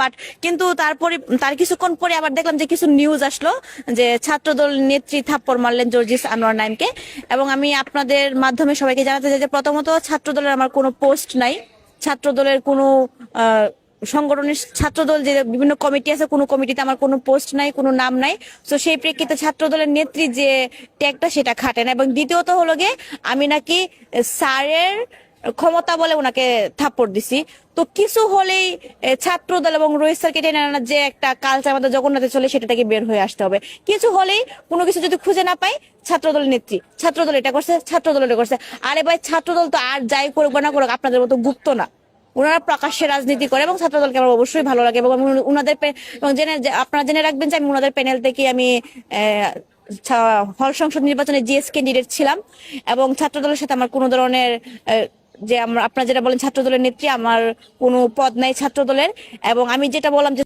But কিন্তু তারপরে তার কিছুক্ষণ পরে আবার দেখলাম যে কিছু নিউজ আসলো যে ছাত্রদল নেত্রী থাপ্পড় মারলেন জর্জিস আনোয়ার নাইমকে। এবং আমি আপনাদের মাধ্যমে সবাইকে জানাতে চাই যে প্রথমত ছাত্রদলের আমার কোনো পোস্ট নাই, ছাত্রদলের কোনো সংগঠনের ছাত্রদল যে বিভিন্ন কমিটি আছে কোনো কমিটিতে আমার কোনো পোস্ট নাই, কোনো নাম নাই। তো সেই প্রেক্ষিতে ছাত্রদলের নেত্রী যে ট্যাগটা সেটা খাটে না। এবং দ্বিতীয়ত হলো গিয়ে আমি নাকি স্যারের ক্ষমতা বলে ওনাকে থাপ্পড় দিছি। তো কিছু হলেই ছাত্রদল এবং রোহিত স্যারকে টেনে আনার যে একটা কালচার আমাদের জগন্নাথে চলে সেটা থেকে বের হয়ে আসতে হবে। কিছু হলেই কোনো কিছু যদি খুঁজে না পাই ছাত্রদলের নেত্রী, ছাত্রদল এটা করছে, ছাত্রদল এটা করছে। আরে ভাই ছাত্রদল তো আর যাই করুক বা না করুক আপনাদের মতো গুপ্ত না, ওনারা প্রকাশ্যে রাজনীতি করে এবং ছাত্রদলকে আমার অবশ্যই ভালো লাগে। এবং আমি উনাদের এবং আপনারা জেনে রাখবেন যে আমি উনাদের প্যানেল থেকে আমি হল সংসদ নির্বাচনে জিএস ক্যান্ডিডেট ছিলাম। এবং ছাত্রদলের সাথে আমার কোনো ধরনের যে আপনারা যেটা বলেন ছাত্রদলের নেত্রী, আমার কোনো পদ নাই ছাত্রদলের। এবং আমি যেটা বললাম যে